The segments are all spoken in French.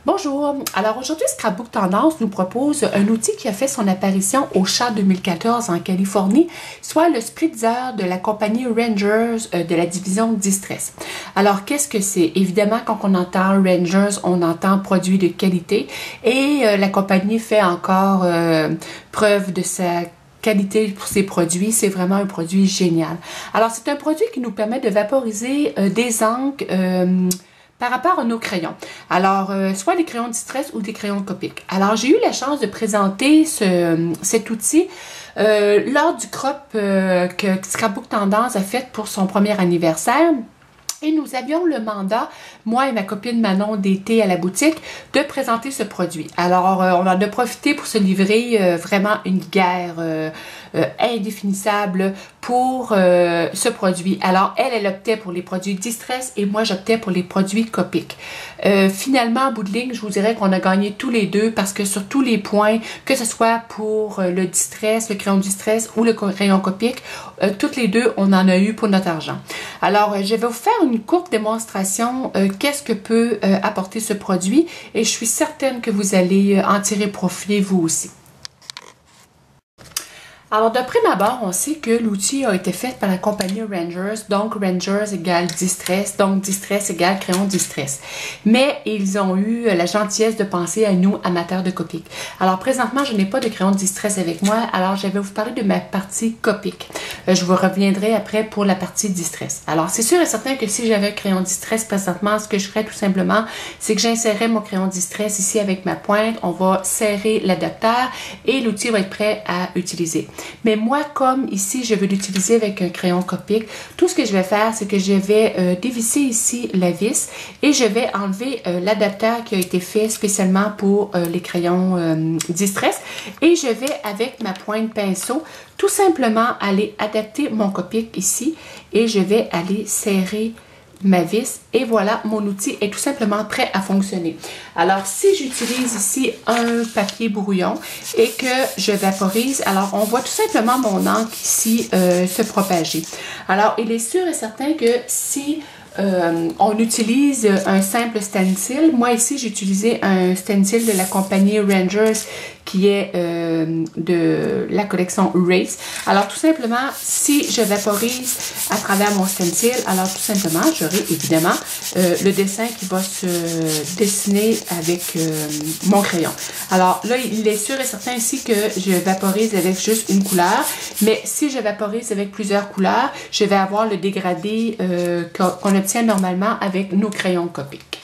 Bonjour, alors aujourd'hui Scrapbook Tendance nous propose un outil qui a fait son apparition au CHA 2014 en Californie, soit le Spritzer de la compagnie Rangers de la division Distress. Alors qu'est-ce que c'est? Évidemment quand on entend Rangers, on entend produit de qualité et la compagnie fait encore preuve de sa qualité pour ses produits, c'est vraiment un produit génial. Alors c'est un produit qui nous permet de vaporiser des encres par rapport à nos crayons. Alors, soit des crayons Distress ou des crayons Copic. Alors, j'ai eu la chance de présenter cet outil lors du crop que Scrapbook Tendance a fait pour son premier anniversaire. Et nous avions le mandat, moi et ma copine Manon d'été à la boutique, de présenter ce produit. Alors, on en a profité pour se livrer vraiment une guerre indéfinissable pour ce produit. Alors, elle optait pour les produits Distress et moi, j'optais pour les produits Copic. Finalement, en bout de ligne, je vous dirais qu'on a gagné tous les deux parce que sur tous les points, que ce soit pour le Distress, le crayon Distress ou le crayon Copic, toutes les deux, on en a eu pour notre argent. Alors, je vais vous faire une courte démonstration qu'est-ce que peut apporter ce produit et je suis certaine que vous allez en tirer profit vous aussi. Alors, de prime abord, on sait que l'outil a été fait par la compagnie Rangers, donc Rangers égale Distress, donc Distress égale crayon Distress. Mais ils ont eu la gentillesse de penser à nous, amateurs de Copic. Alors, présentement, je n'ai pas de crayon Distress avec moi, alors je vais vous parler de ma partie Copic. Je vous reviendrai après pour la partie Distress. Alors, c'est sûr et certain que si j'avais un crayon Distress présentement, ce que je ferais tout simplement, c'est que j'insérerais mon crayon Distress ici avec ma pointe, on va serrer l'adapteur et l'outil va être prêt à utiliser. Mais moi, comme ici, je veux l'utiliser avec un crayon Copic, tout ce que je vais faire, c'est que je vais dévisser ici la vis et je vais enlever l'adapteur qui a été fait spécialement pour les crayons Distress et je vais, avec ma pointe pinceau, tout simplement aller adapter mon Copic ici et je vais aller serrer ma vis et voilà, mon outil est tout simplement prêt à fonctionner. Alors, si j'utilise ici un papier brouillon et que je vaporise, alors on voit tout simplement mon encre ici se propager. Alors, il est sûr et certain que si on utilise un simple stencil, moi ici j'ai utilisé un stencil de la compagnie Rangers qui est de la collection Race. Alors tout simplement, si je vaporise à travers mon stencil, alors tout simplement, j'aurai évidemment le dessin qui va se dessiner avec mon crayon. Alors là, il est sûr et certain ici que je vaporise avec juste une couleur, mais si je vaporise avec plusieurs couleurs, je vais avoir le dégradé qu'on obtient normalement avec nos crayons Copic.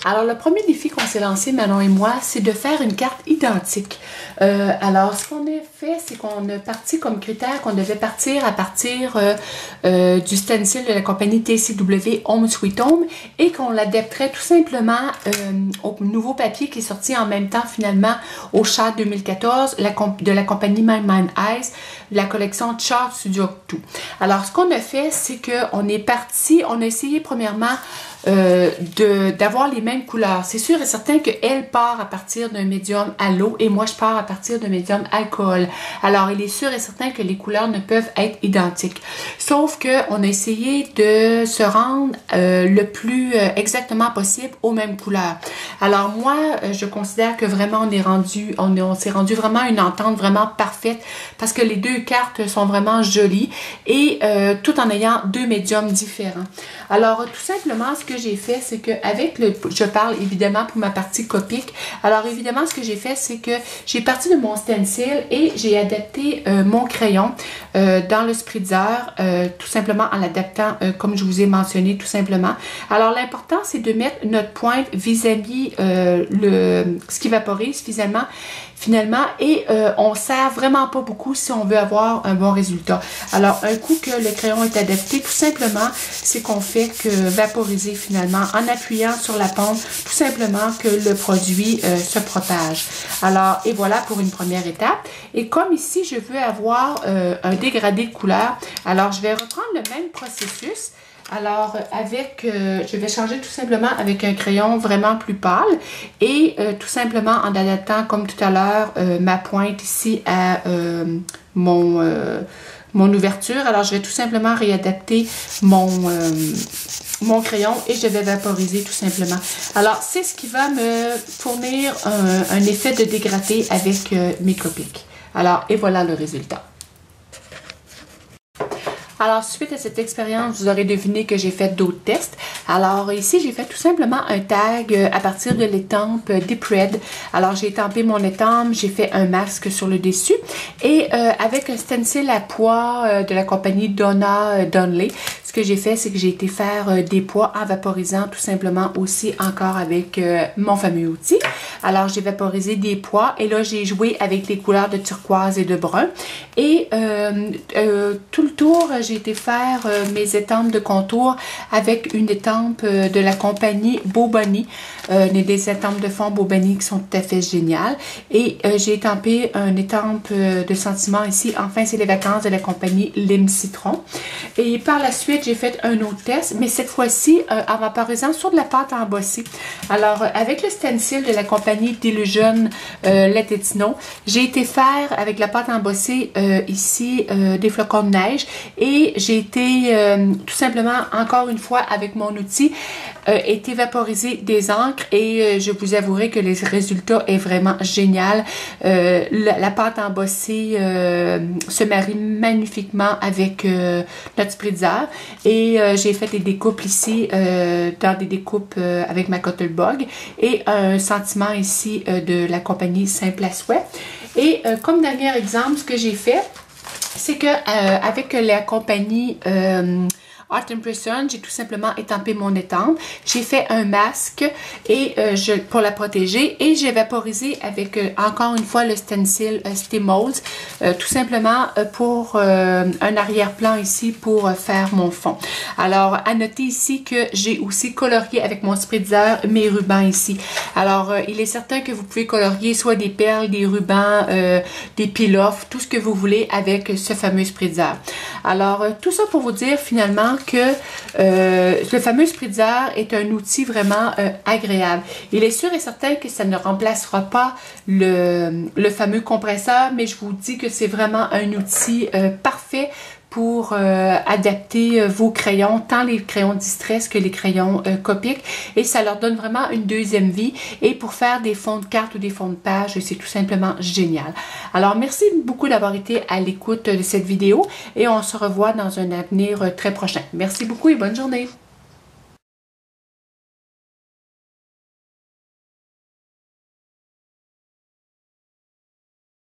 Alors, le premier défi qu'on s'est lancé, Manon et moi, c'est de faire une carte identique. Alors, ce qu'on a fait, c'est qu'on a parti comme critère qu'on devait partir à partir du stencil de la compagnie TCW Home Sweet Home et qu'on l'adapterait tout simplement au nouveau papier qui est sorti en même temps finalement au CHA 2014 de la compagnie My Mind Eyes, la collection Chalk Studio 2. Alors, ce qu'on a fait, c'est qu'on est parti, on a essayé premièrement d'avoir les mêmes couleurs. C'est sûr et certain qu'elle part à partir d'un médium à l'eau et moi je pars à partir d'un médium alcool. Alors il est sûr et certain que les couleurs ne peuvent être identiques. Sauf que on a essayé de se rendre le plus exactement possible aux mêmes couleurs. Alors moi je considère que vraiment on s'est rendu vraiment à une entente vraiment parfaite parce que les deux cartes sont vraiment jolies et tout en ayant deux médiums différents. Alors tout simplement ce que j'ai fait, c'est que avec je parle évidemment pour ma partie Copic. Alors évidemment, ce que j'ai fait, c'est que j'ai parti de mon stencil et j'ai adapté mon crayon dans le Spritzer, tout simplement en l'adaptant comme je vous ai mentionné, tout simplement. Alors l'important, c'est de mettre notre pointe vis-à-vis ce qui vaporise finalement et on sert vraiment pas beaucoup si on veut avoir un bon résultat. Alors un coup que le crayon est adapté, tout simplement, c'est qu'on fait que vaporiser finalement en appuyant sur la pompe, tout simplement que le produit se propage. Alors, et voilà pour une première étape. Et comme ici, je veux avoir un dégradé de couleur, alors je vais reprendre le même processus. Alors, je vais changer tout simplement avec un crayon vraiment plus pâle et tout simplement en adaptant comme tout à l'heure ma pointe ici à mon ouverture. Alors, je vais tout simplement réadapter mon crayon et je vais vaporiser tout simplement. Alors, c'est ce qui va me fournir un effet de dégradé avec mes Copics. Alors, et voilà le résultat. Alors, suite à cette expérience, vous aurez deviné que j'ai fait d'autres tests. Alors, ici, j'ai fait tout simplement un tag à partir de l'étampe Deep Red. Alors, j'ai étampé mon étampe, j'ai fait un masque sur le dessus. Et avec un stencil à pois de la compagnie Donna Donnelly, ce que j'ai fait, c'est que j'ai été faire des pois en vaporisant tout simplement aussi encore avec mon fameux outil. Alors, j'ai vaporisé des pois et là, j'ai joué avec les couleurs de turquoise et de brun. Et tout le tour, j'ai été faire mes étampes de contour avec une étampe de la compagnie Boboni. Des étampes de fond Boboni qui sont tout à fait géniales. Et j'ai étampé une étampe de sentiment ici. Enfin, c'est les vacances de la compagnie Lime Citron. Et par la suite, j'ai fait un autre test, mais cette fois-ci en vaporisant sur de la pâte embossée. Alors, avec le stencil de la compagnie Delusion Let It Snow, j'ai été faire avec la pâte embossée ici des flocons de neige et j'ai été tout simplement, encore une fois, avec mon outil, été vaporiser des encres et je vous avouerai que le résultat est vraiment génial. La pâte embossée se marie magnifiquement avec notre spritzer et j'ai fait des découpes ici dans des découpes avec ma Cuttlebug et un sentiment ici de la compagnie Simple à Souhait. Et comme dernier exemple, ce que j'ai fait, c'est que avec la compagnie Art Impression, j'ai tout simplement étampé mon étampe. J'ai fait un masque et pour la protéger et j'ai vaporisé avec encore une fois le stencil Stimulz, tout simplement pour un arrière-plan ici pour faire mon fond. Alors, à noter ici que j'ai aussi colorié avec mon spritzer mes rubans ici. Alors, il est certain que vous pouvez colorier soit des perles, des rubans, des peel-off, tout ce que vous voulez avec ce fameux spritzer. Alors, tout ça pour vous dire finalement que le fameux spritzer est un outil vraiment agréable. Il est sûr et certain que ça ne remplacera pas le fameux compresseur, mais je vous dis que c'est vraiment un outil parfait pour adapter vos crayons, tant les crayons Distress que les crayons Copic, et ça leur donne vraiment une deuxième vie. Et pour faire des fonds de cartes ou des fonds de page, c'est tout simplement génial. Alors, merci beaucoup d'avoir été à l'écoute de cette vidéo et on se revoit dans un avenir très prochain. Merci beaucoup et bonne journée!